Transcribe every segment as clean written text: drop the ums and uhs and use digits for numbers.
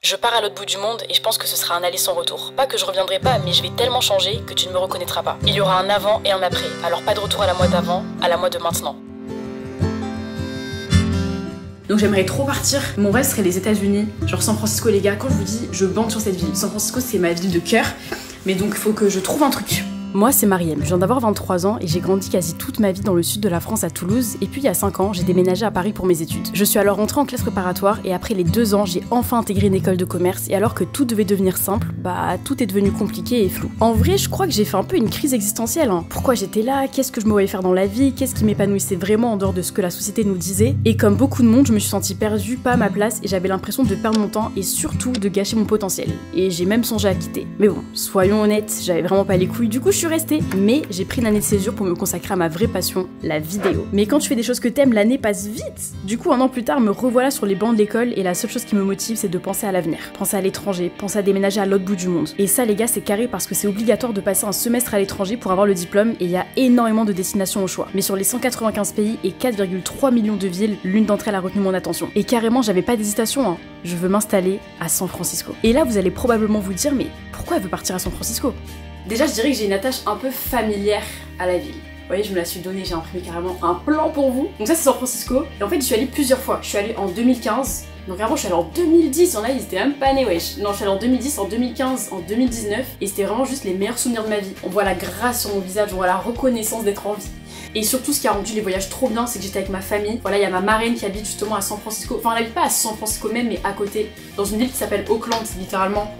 Je pars à l'autre bout du monde et je pense que ce sera un aller sans retour. Pas que je reviendrai pas, mais je vais tellement changer que tu ne me reconnaîtras pas. Il y aura un avant et un après, alors pas de retour à la moi d'avant, à la moi de maintenant. Donc j'aimerais trop partir. Mon rêve serait les États-Unis, genre San Francisco les gars. Quand je vous dis, je bande sur cette ville. San Francisco c'est ma ville de cœur, mais donc il faut que je trouve un truc. Moi c'est Mariam, je viens d'avoir 23 ans et j'ai grandi quasi toute ma vie dans le sud de la France à Toulouse et puis il y a 5 ans j'ai déménagé à Paris pour mes études. Je suis alors rentrée en classe préparatoire et après les 2 ans j'ai enfin intégré une école de commerce et alors que tout devait devenir simple, bah tout est devenu compliqué et flou. En vrai je crois que j'ai fait un peu une crise existentielle. Pourquoi j'étais là, qu'est-ce que je me voyais faire dans la vie, qu'est-ce qui m'épanouissait vraiment en dehors de ce que la société nous disait. Et comme beaucoup de monde je me suis sentie perdue, pas à ma place et j'avais l'impression de perdre mon temps et surtout de gâcher mon potentiel. Et j'ai même songé à quitter. Mais bon, soyons honnêtes, j'avais vraiment pas les couilles, du coup je suis restée. Mais j'ai pris une année de césure pour me consacrer à ma vraie passion, la vidéo. Mais quand tu fais des choses que t'aimes, l'année passe vite. Du coup, 1 an plus tard, me revoilà sur les bancs de l'école et la seule chose qui me motive, c'est de penser à l'avenir. Penser à l'étranger, penser à déménager à l'autre bout du monde. Et ça, les gars, c'est carré parce que c'est obligatoire de passer un semestre à l'étranger pour avoir le diplôme et il y a énormément de destinations au choix. Mais sur les 195 pays et 4,3 millions de villes, l'une d'entre elles a retenu mon attention. Et carrément, j'avais pas d'hésitation, Je veux m'installer à San Francisco. Et là, vous allez probablement vous dire, mais pourquoi elle veut partir à San Francisco ? Déjà, je dirais que j'ai une attache un peu familière à la ville. Vous voyez, je me la suis donnée, j'ai imprimé carrément un plan pour vous. Donc ça, c'est San Francisco. Et en fait, je suis allée plusieurs fois. Je suis allée en 2015. Donc avant, je suis allée en 2010. Il y en a, ils étaient même pas nés, wesh. Non, je suis allée en 2010, en 2015, en 2019. Et c'était vraiment juste les meilleurs souvenirs de ma vie. On voit la grâce sur mon visage, on voit la reconnaissance d'être en vie. Et surtout, ce qui a rendu les voyages trop bien, c'est que j'étais avec ma famille. Voilà, il y a ma marraine qui habite justement à San Francisco. Enfin, elle habite pas à San Francisco même, mais à côté. Dans une ville qui s'appelle Oakland, littéralement.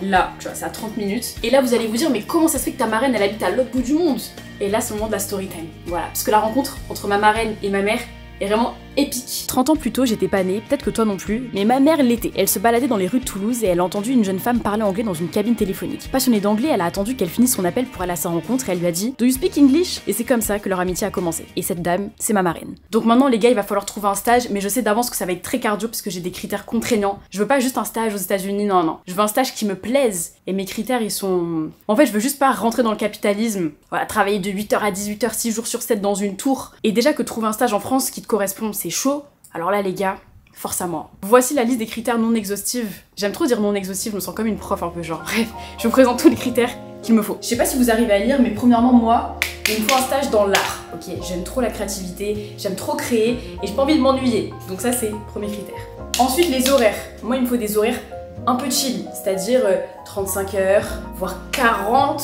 Là, tu vois, c'est à 30 minutes. Et là, vous allez vous dire, mais comment ça se fait que ta marraine, elle habite à l'autre bout du monde? Et là, c'est le moment de la story time. Voilà, parce que la rencontre entre ma marraine et ma mère est vraiment épique. 30 ans plus tôt, j'étais pas née, peut-être que toi non plus, mais ma mère l'était. Elle se baladait dans les rues de Toulouse et elle a entendu une jeune femme parler anglais dans une cabine téléphonique. Passionnée d'anglais, elle a attendu qu'elle finisse son appel pour aller à sa rencontre et elle lui a dit « Do you speak English ?» Et c'est comme ça que leur amitié a commencé. Et cette dame, c'est ma marraine. Donc maintenant, les gars, il va falloir trouver un stage, mais je sais d'avance que ça va être très cardio parce que j'ai des critères contraignants. Je veux pas juste un stage aux États-Unis, non. Je veux un stage qui me plaise. Et mes critères, ils sont... En fait, je veux juste pas rentrer dans le capitalisme. Voilà, travailler de 8h à 18h, 6 jours sur 7 dans une tour. Et déjà que trouver un stage en France qui te correspond, c'est chaud. Alors là, les gars, force à moi. Voici la liste des critères non exhaustifs. J'aime trop dire non exhaustifs, je me sens comme une prof un peu genre. Bref, je vous présente tous les critères qu'il me faut. Je sais pas si vous arrivez à lire, mais premièrement, moi, il me faut un stage dans l'art. Ok, j'aime trop la créativité, j'aime trop créer et j'ai pas envie de m'ennuyer. Donc ça, c'est premier critère. Ensuite, les horaires. Moi, il me faut des horaires un peu chill, c'est-à-dire 35 heures, voire 40.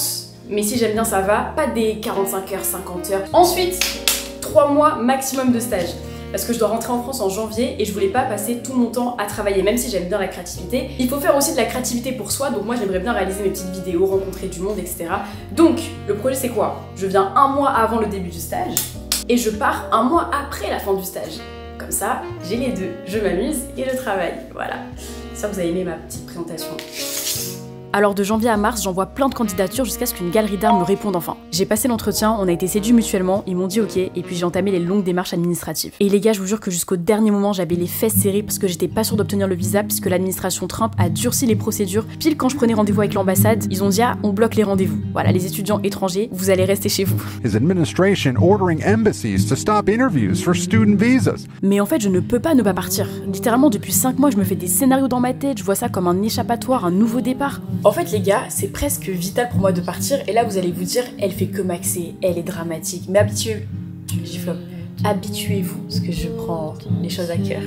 Mais si j'aime bien, ça va. Pas des 45 heures, 50 heures. Ensuite, 3 mois maximum de stage. Parce que je dois rentrer en France en janvier et je voulais pas passer tout mon temps à travailler, même si j'aime bien la créativité. Il faut faire aussi de la créativité pour soi, donc moi j'aimerais bien réaliser mes petites vidéos, rencontrer du monde, etc. Donc, le projet c'est quoi? Je viens 1 mois avant le début du stage et je pars 1 mois après la fin du stage. Comme ça, j'ai les deux, je m'amuse et je travaille, voilà. J'espère que vous avez aimé ma petite présentation. Alors de janvier à mars, j'envoie plein de candidatures jusqu'à ce qu'une galerie d'art me réponde enfin. J'ai passé l'entretien, on a été séduits mutuellement, ils m'ont dit ok, et puis j'ai entamé les longues démarches administratives. Et les gars, je vous jure que jusqu'au dernier moment, j'avais les fesses serrées parce que j'étais pas sûre d'obtenir le visa puisque l'administration Trump a durci les procédures. Pile quand je prenais rendez-vous avec l'ambassade, ils ont dit ah, on bloque les rendez-vous. Voilà, les étudiants étrangers, vous allez rester chez vous. His administration ordering embassies to stop interviews for student visas. Mais en fait, je ne peux pas ne pas partir. Littéralement, depuis 5 mois, je me fais des scénarios dans ma tête, je vois ça comme un échappatoire, un nouveau départ. En fait, les gars, c'est presque vital pour moi de partir. Et là, vous allez vous dire, elle fait que maxer, elle est dramatique. Mais habituez-vous, parce que je prends les choses à cœur.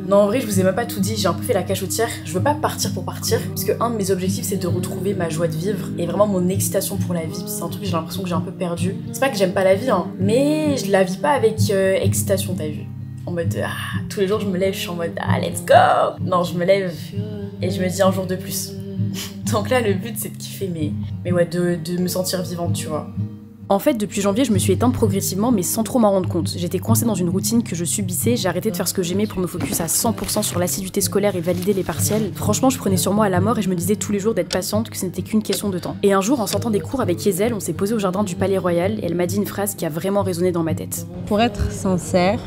Non, en vrai, je vous ai même pas tout dit, j'ai un peu fait la cachotière. Je veux pas partir pour partir, parce que un de mes objectifs, c'est de retrouver ma joie de vivre et vraiment mon excitation pour la vie. C'est un truc que j'ai l'impression que j'ai un peu perdu. C'est pas que j'aime pas la vie, mais je la vis pas avec excitation, t'as vu. En mode, tous les jours, je me lève, je suis en mode, let's go. Non, je me lève et je me dis un jour de plus. Donc là, le but, c'est de kiffer, mais ouais, de me sentir vivante, tu vois. En fait, depuis janvier, je me suis éteinte progressivement, mais sans trop m'en rendre compte. J'étais coincée dans une routine que je subissais, j'ai arrêté de faire ce que j'aimais pour me focus à 100% sur l'assiduité scolaire et valider les partiels. Franchement, je prenais sur moi à la mort et je me disais tous les jours d'être patiente, que ce n'était qu'une question de temps. Et un jour, en sortant des cours avec Yezel, on s'est posé au jardin du Palais Royal et elle m'a dit une phrase qui a vraiment résonné dans ma tête. Pour être sincère...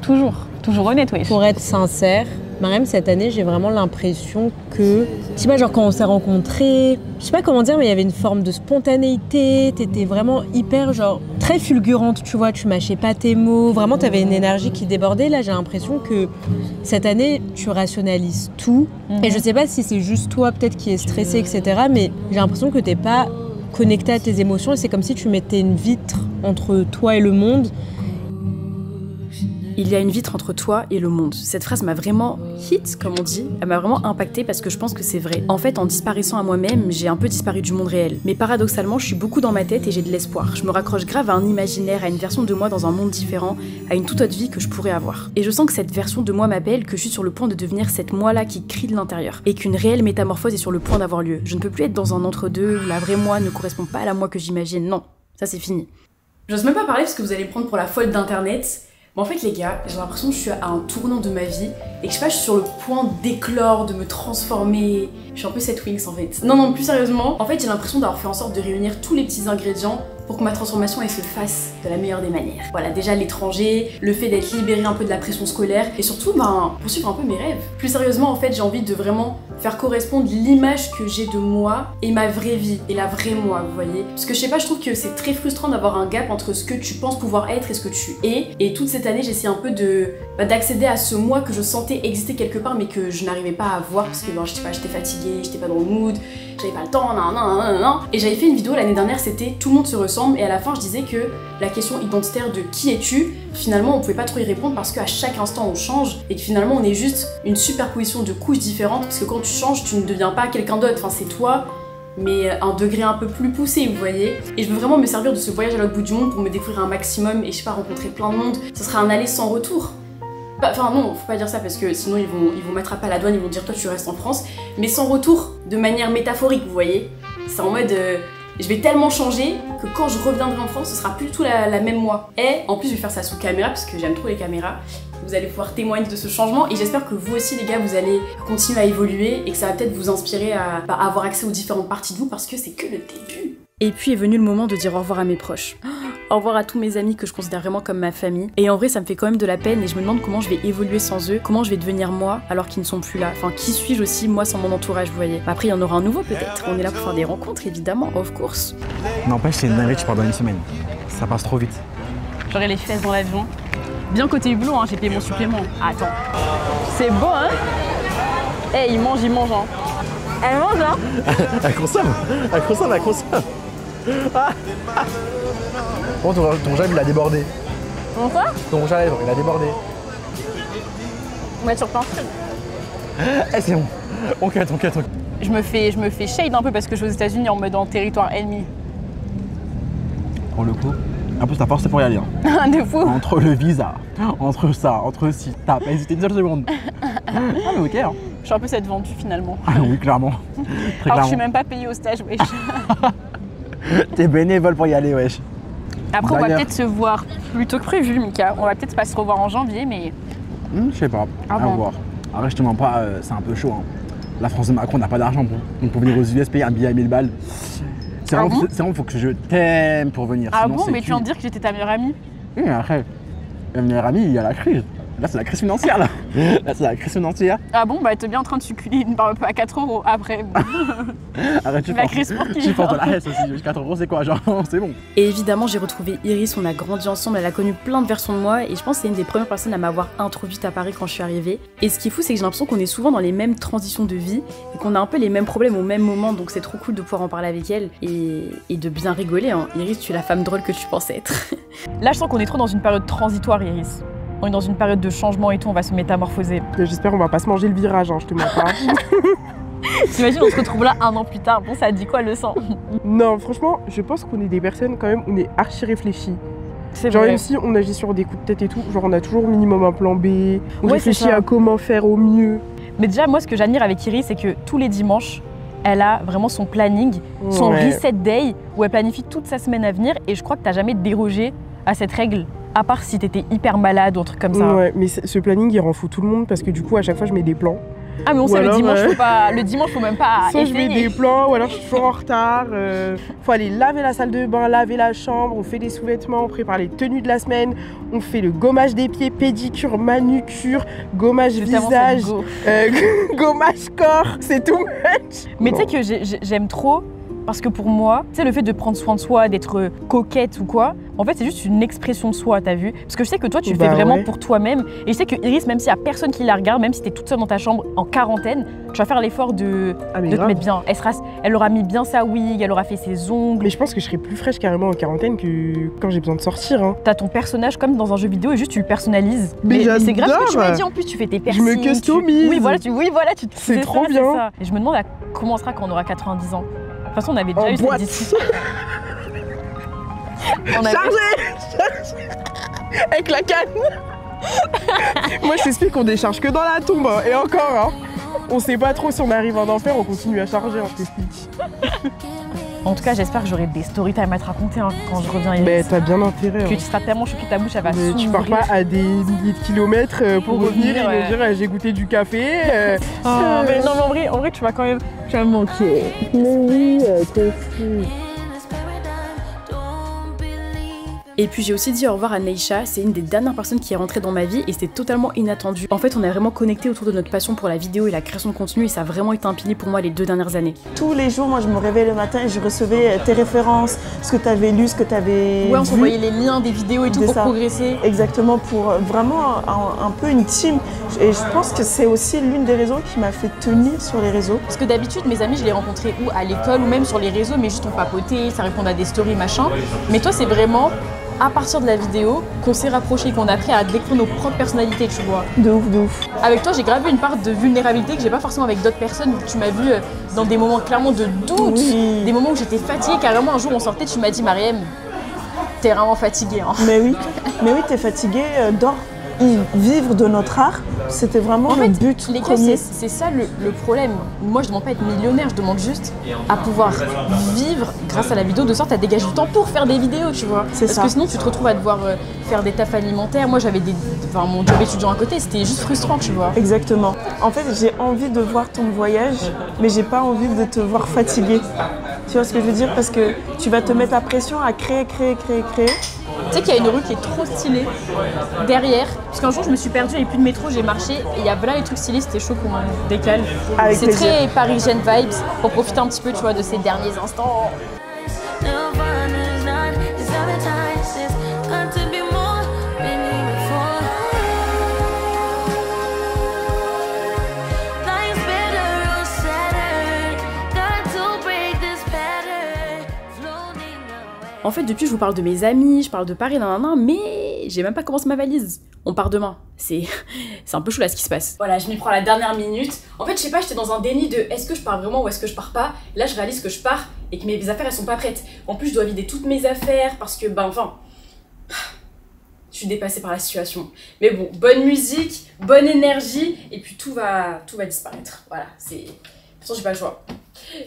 Toujours honnête, oui. Pour être sincère, Mariam, cette année, j'ai vraiment l'impression que, je sais pas, genre quand on s'est rencontrés, je sais pas comment dire, mais il y avait une forme de spontanéité, t'étais vraiment hyper, genre, très fulgurante, tu vois, tu mâchais pas tes mots, vraiment t'avais une énergie qui débordait. Là j'ai l'impression que cette année tu rationalises tout. Et je sais pas si c'est juste toi peut-être qui est stressé, etc. Mais j'ai l'impression que t'es pas connecté à tes émotions et c'est comme si tu mettais une vitre entre toi et le monde. Il y a une vitre entre toi et le monde. Cette phrase m'a vraiment hit, comme on dit. Elle m'a vraiment impactée parce que je pense que c'est vrai. En fait, en disparaissant à moi-même, j'ai un peu disparu du monde réel. Mais paradoxalement, je suis beaucoup dans ma tête et j'ai de l'espoir. Je me raccroche grave à un imaginaire, à une version de moi dans un monde différent, à une toute autre vie que je pourrais avoir. Et je sens que cette version de moi m'appelle, que je suis sur le point de devenir cette moi-là qui crie de l'intérieur. Et qu'une réelle métamorphose est sur le point d'avoir lieu. Je ne peux plus être dans un entre-deux où la vraie moi ne correspond pas à la moi que j'imagine. Non, ça c'est fini. J'ose même pas parler parce que vous allez me prendre pour la folle d'internet. Mais en fait les gars, j'ai l'impression que je suis à un tournant de ma vie et que je sais pas, je suis sur le point d'éclore, de me transformer. Je suis un peu cette Winx en fait. Non, plus sérieusement, en fait j'ai l'impression d'avoir fait en sorte de réunir tous les petits ingrédients pour que ma transformation elle se fasse de la meilleure des manières. Voilà, déjà l'étranger, le fait d'être libéré un peu de la pression scolaire et surtout poursuivre un peu mes rêves. Plus sérieusement en fait j'ai envie de vraiment faire correspondre l'image que j'ai de moi et ma vraie vie et la vraie moi, vous voyez. Parce que je sais pas, je trouve que c'est très frustrant d'avoir un gap entre ce que tu penses pouvoir être et ce que tu es. Et toute cette année j'essaie un peu d'accéder à ce moi que je sentais exister quelque part mais que je n'arrivais pas à voir parce que je sais pas, j'étais fatiguée, j'étais pas dans le mood, j'avais pas le temps, Et j'avais fait une vidéo l'année dernière, c'était tout le monde se ressemble et à la fin je disais que la question identitaire de qui es-tu, finalement on pouvait pas trop y répondre parce qu'à chaque instant on change et que finalement on est juste une superposition de couches différentes parce que quand tu changes tu ne deviens pas quelqu'un d'autre, enfin c'est toi mais un degré un peu plus poussé, vous voyez. Et je veux vraiment me servir de ce voyage à l'autre bout du monde pour me découvrir un maximum et je sais pas, rencontrer plein de monde. Ce sera un aller sans retour. Enfin non, faut pas dire ça parce que sinon ils vont m'attraper à la douane, ils vont dire toi tu restes en France. Mais sans retour, de manière métaphorique, vous voyez. C'est en mode je vais tellement changer que quand je reviendrai en France, ce sera plus du tout la même moi. Et en plus je vais faire ça sous caméra parce que j'aime trop les caméras. Vous allez pouvoir témoigner de ce changement et j'espère que vous aussi les gars vous allez continuer à évoluer et que ça va peut-être vous inspirer à avoir accès aux différentes parties de vous parce que c'est que le début. Et puis est venu le moment de dire au revoir à mes proches. Au revoir à tous mes amis que je considère vraiment comme ma famille. Et en vrai ça me fait quand même de la peine et je me demande comment je vais évoluer sans eux, comment je vais devenir moi alors qu'ils ne sont plus là. Enfin qui suis-je aussi moi sans mon entourage, vous voyez. Après il y en aura un nouveau peut-être, on est là pour faire des rencontres évidemment, of course. N'empêche c'est une dinguerie, tu pars dans une semaine. Ça passe trop vite. J'aurai les fesses dans l'avion. Bien côté hublot, hein, j'ai payé mon supplément. Attends. C'est beau hein. Eh il mange hein. Elle mange hein. Elle consomme. Bon, ton rouge à lèvres il a débordé. Quoi? Ton rouge à lèvres il a débordé. On va être sur peinture. Eh c'est bon. On cut. Je me fais shade un peu parce que je suis aux États-Unis en mode en territoire ennemi. Pour le coup. En plus, t'as forcé pour y aller. Hein. De fou. Entre le visa, entre ça, entre si, t'as pas hésité une seule seconde. Ah, mais ok. Hein. Je suis un peu cette vendue finalement. Ah oui, clairement. Très Alors que je suis même pas payée au stage, wesh. T'es bénévole pour y aller, wesh. Après, on va peut-être se voir plus tôt que prévu, Mika. On va peut-être pas se revoir en janvier, mais. Je sais pas. À voir. Après, je te mens pas, c'est un peu chaud. Hein. La France de Macron n'a pas d'argent pour venir aux US payer un billet à 1000 balles. C'est vraiment, faut que je t'aime pour venir. Ah sinon, bon, mais tu viens de dire que j'étais ta meilleure amie. Oui, mais après, la meilleure amie, il y a la crise. Là, c'est la crise financière, là. Là, c'est la crise financière. Ah bon, bah t'es bien en train de succuler une barbe à 4 € après. Bon. Arrête, tu la crise pour qui? Tu portes de la haine aussi. 4 €, c'est quoi? Genre, c'est bon. Et évidemment, j'ai retrouvé Iris, on a grandi ensemble, elle a connu plein de versions de moi et je pense que c'est une des premières personnes à m'avoir introduite à Paris quand je suis arrivée. Et ce qui est fou, c'est que j'ai l'impression qu'on est souvent dans les mêmes transitions de vie et qu'on a un peu les mêmes problèmes au même moment, donc c'est trop cool de pouvoir en parler avec elle et de bien rigoler. Hein. Iris, tu es la femme drôle que tu pensais être. Là, je sens qu'on est trop dans une période transitoire, Iris. On est dans une période de changement et tout, on va se métamorphoser. J'espère qu'on va pas se manger le virage, hein, je te mens pas. T'imagines, on se retrouve là 1 an plus tard. Bon, ça dit quoi le sang? Non, franchement, je pense qu'on est des personnes quand même, on est archi réfléchis. C'est genre vrai. même si on agit sur des coups de tête et tout, genre on a toujours minimum un plan B, on Ouais, réfléchit c'est ça. à comment faire au mieux. Mais déjà, moi, ce que j'admire avec Iris, c'est que tous les dimanches, elle a vraiment son planning, son Ouais. reset day, où elle planifie toute sa semaine à venir. Et je crois que t'as jamais dérogé à cette règle, à part si t'étais hyper malade ou un truc comme ça. Ouais, mais ce planning il rend fou tout le monde parce que du coup à chaque fois je mets des plans. Ah mais on Ou sait, alors, le dimanche, faut même pas Soit je mets essayer. des plans ou alors je suis toujours en retard. Faut aller laver la salle de bain, laver la chambre, on fait des sous-vêtements, on prépare les tenues de la semaine, on fait le gommage des pieds, pédicure, manucure, gommage J'ai tellement visage, cette go. gommage corps, c'est tout much. Mais tu sais que j'aime trop Parce que pour moi, tu sais, le fait de prendre soin de soi, d'être coquette ou quoi, en fait, c'est juste une expression de soi, t'as vu? Parce que je sais que toi, tu le fais vraiment pour toi-même. Et je sais que Iris, même s'il y a personne qui la regarde, même si t'es toute seule dans ta chambre en quarantaine, tu vas faire l'effort de te mettre bien. Elle aura mis bien sa wig, elle aura fait ses ongles. Mais je pense que je serai plus fraîche carrément en quarantaine que quand j'ai besoin de sortir. Hein. T'as ton personnage comme dans un jeu vidéo et juste tu le personnalises. Mais c'est grave ce que tu m'as dit en plus, tu fais tes piercings. Je me customise. Oui, voilà, c'est trop bien. Ça. Et je me demande comment on sera quand on aura 90 ans. De toute façon, on avait déjà eu cette discussion. Chargé avec la canne. Moi, je t'explique qu'on décharge que dans la tombe. Hein. Et encore, hein. On sait pas trop si on arrive en enfer, on continue à charger, on t'explique. En tout cas, j'espère que j'aurai des story time à te raconter hein, quand je reviens. Mais t'as bien intérêt. Que tu seras tellement choquée, ta bouche, elle va s'ouvrir. Tu pars pas à des milliers de kilomètres pour revenir et me dire j'ai goûté du café. Mais non, mais en vrai, tu vas quand même. Tu vas me manquer. Mais oui, toi aussi. Et puis j'ai aussi dit au revoir à Neisha, c'est une des dernières personnes qui est rentrée dans ma vie et c'était totalement inattendu. En fait on a vraiment connecté autour de notre passion pour la vidéo et la création de contenu et ça a vraiment été un pilier pour moi les 2 dernières années. Tous les jours moi je me réveillais le matin et je recevais tes références, ce que tu avais lu, ce que tu avais vu. Ouais on s'envoyait les liens des vidéos et tout pour progresser. Exactement, pour vraiment un peu une team. Et je pense que c'est aussi l'une des raisons qui m'a fait tenir sur les réseaux. Parce que d'habitude mes amis je les rencontrais ou à l'école ou même sur les réseaux mais juste on papotait, ça répondait à des stories machin. Mais toi c'est vraiment à partir de la vidéo qu'on s'est rapprochés, qu'on a appris à découvrir nos propres personnalités, tu vois. De ouf, de ouf. Avec toi, j'ai grave une part de vulnérabilité que j'ai pas forcément avec d'autres personnes. Tu m'as vu dans des moments clairement de doute, des moments où j'étais fatiguée. Carrément, un jour, on sortait, tu m'as dit, Mariem, t'es vraiment fatiguée. Hein. Mais oui, t'es fatiguée, dors. Vivre de notre art, c'était vraiment le but les premier. gars, c'est ça le problème. Moi, je demande pas à être millionnaire, je demande juste à pouvoir vivre grâce à la vidéo de sorte à dégager du temps pour faire des vidéos, tu vois. Parce que sinon, tu te retrouves à devoir faire des tafs alimentaires. Moi, j'avais mon job étudiant à côté, c'était juste frustrant, tu vois. Exactement. En fait, j'ai envie de voir ton voyage, mais j'ai pas envie de te voir fatiguée. Tu vois ce que je veux dire? Parce que tu vas te mettre la pression à créer. Tu sais qu'il y a une rue qui est trop stylée derrière. Parce qu'un jour, je me suis perdue, il n'y avait plus de métro, j'ai marché et il y a là les trucs stylés, c'était chaud qu'on décale. C'est très parisienne vibes pour profiter un petit peu, tu vois, de ces derniers instants. En fait, depuis, je vous parle de mes amis, je parle de Paris, mais j'ai même pas commencé ma valise. On part demain. C'est un peu chaud là ce qui se passe. Voilà, je m'y prends à la dernière minute. En fait, je sais pas, j'étais dans un déni de est-ce que je pars vraiment ou est-ce que je pars pas. Là, je réalise que je pars et que mes affaires, elles sont pas prêtes. En plus, je dois vider toutes mes affaires parce que, je suis dépassée par la situation. Mais bon, bonne musique, bonne énergie et puis tout va disparaître. Voilà, c'est... De toute façon, j'ai pas le choix.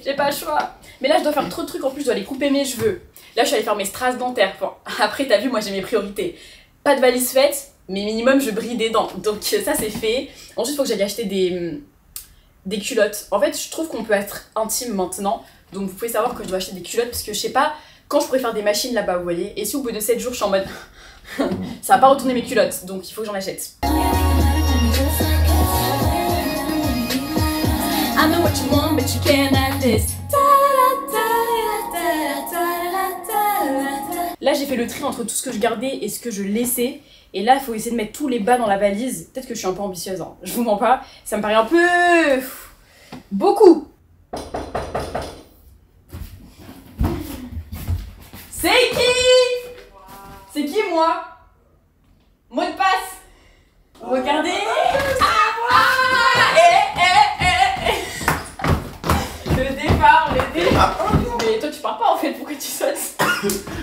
J'ai pas le choix. Mais là, je dois faire trop de trucs. En plus, je dois aller couper mes cheveux. Là, je suis allée faire mes strass dentaires. Bon, après, t'as vu, moi, j'ai mes priorités. Pas de valise faite, mais minimum, je brille des dents. Donc, ça, c'est fait. Ensuite, il faut que j'aille acheter des culottes. En fait, je trouve qu'on peut être intime maintenant. Donc, vous pouvez savoir que je dois acheter des culottes parce que je sais pas quand je pourrais faire des machines là-bas, vous voyez. Et si au bout de 7 jours, je suis en mode... ça va pas retourner mes culottes. Donc, il faut que j'en achète. I know what you want, but you can't have this. Là, j'ai fait le tri entre tout ce que je gardais et ce que je laissais. Et là, il faut essayer de mettre tous les bas dans la valise. Peut-être que je suis un peu ambitieuse, hein. Je vous mens pas. Ça me paraît un peu... beaucoup. C'est qui? C'est qui, moi? Mot de passe. Regardez. Le départ. Mais toi, tu pars pas en fait, pourquoi tu sautes?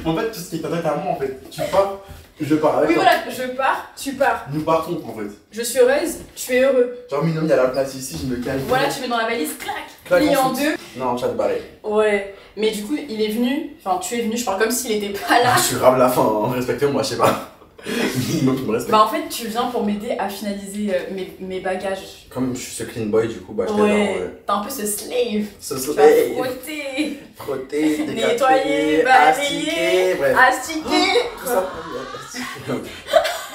En fait, tout ce qui t'intéresse à moi, en fait, tu pars, je pars avec toi. Oui, voilà, je pars, tu pars. Nous partons, en fait. Je suis heureuse, tu es heureux. Genre, Minom, il y a la place ici, je me calme. Voilà, tu mets dans la valise, clac, plié en deux. Non, chat barré. Ouais, mais du coup, il est venu, enfin, tu es venu, je parle comme s'il était pas là. Je suis grave la fin, hein. Respectez-moi, je sais pas. Minimum, tu me respectes. Bah, en fait, tu viens pour m'aider à finaliser mes bagages. Comme je suis ce clean boy, du coup, bah, je t'aide. Ouais, t'es un peu ce slave. Ce Tu slave. vas frotter, nettoyer, balayer, astiquer. Tout ça.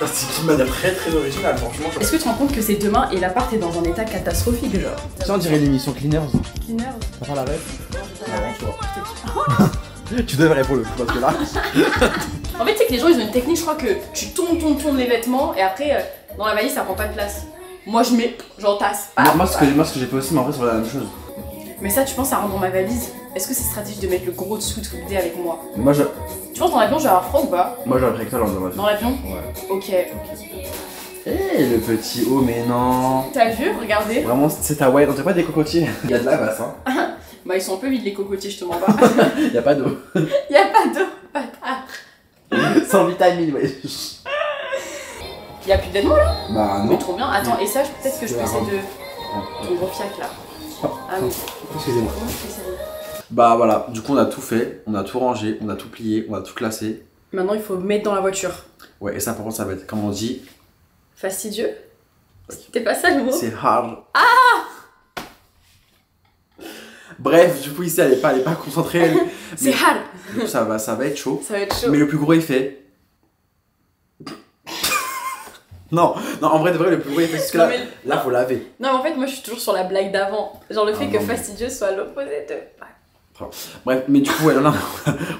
C'est une manière très très originale, franchement. Est-ce que tu te rends compte que c'est demain et l'appart est dans un état catastrophique, genre? Ça, on dirait l'émission Cleaners. Cleaners. Ça va la rêve? Tu devrais pour le coup, parce que là. En fait, c'est que les gens ils ont une technique, je crois que tu tournes les vêtements et après dans la valise ça prend pas de place. Moi je mets, j'entasse. Moi ce que j'ai fait aussi, mais en vrai c'est la même chose. Mais ça, tu penses ça rentre dans ma valise? Est-ce que c'est stratégique de mettre le gros dessous de l'idée avec moi? Moi je. Tu penses dans l'avion je vais avoir froid ou pas? Moi j'aurais pris que ça dans l'avion. Dans l'avion? Ouais. Ok. Eh le petit oh mais non. T'as vu? Regardez. Vraiment c'est Hawaï, on dirait pas des cocotiers. Il y a de la masse hein. Bah ils sont un peu vides les cocotiers, je te mens pas. Y a pas d'eau. Y a pas d'eau, bâtard. Sans vitamine, ouais. Y'a plus de vêtements là? Bah non. Mais trop bien. Attends, et ça peut-être que je peux essayer de... Ton gros fiac là. Ah oui. Excusez-moi. Bah voilà, du coup on a tout fait, on a tout rangé, on a tout plié, on a tout classé. Maintenant il faut mettre dans la voiture. Ouais, et ça par contre ça va être, comme on dit... Fastidieux? C'était pas ça le mot? C'est hard. Ah! Bref, du coup ici elle est pas concentrée. C'est hard! Du coup ça va être chaud. Ça va être chaud. Mais le plus gros effet... Non, en vrai de vrai le plus gros effet, parce que là faut laver. Non mais en fait moi je suis toujours sur la blague d'avant. Genre le fait que fastidieux soit l'opposé de... Bref, mais du coup, ouais, là,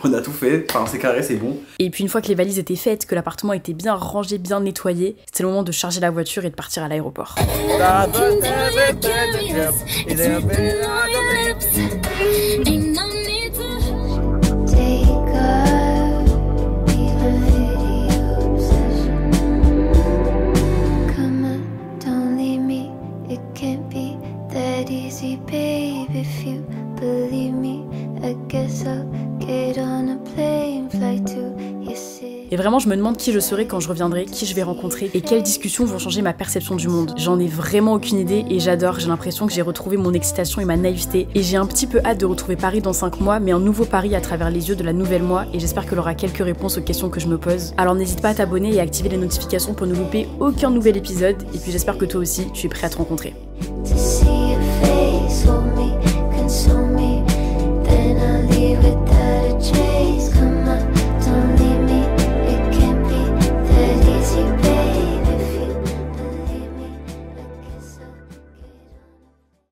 on a tout fait, enfin c'est carré, c'est bon. Et puis une fois que les valises étaient faites, que l'appartement était bien rangé, bien nettoyé, c'était le moment de charger la voiture et de partir à l'aéroport. Et vraiment, je me demande qui je serai quand je reviendrai, qui je vais rencontrer et quelles discussions vont changer ma perception du monde. J'en ai vraiment aucune idée et j'adore, j'ai l'impression que j'ai retrouvé mon excitation et ma naïveté. Et j'ai un petit peu hâte de retrouver Paris dans 5 mois, mais un nouveau Paris à travers les yeux de la nouvelle moi, et j'espère qu'elle aura quelques réponses aux questions que je me pose. Alors n'hésite pas à t'abonner et à activer les notifications pour ne louper aucun nouvel épisode, et puis j'espère que toi aussi, tu es prêt à te rencontrer.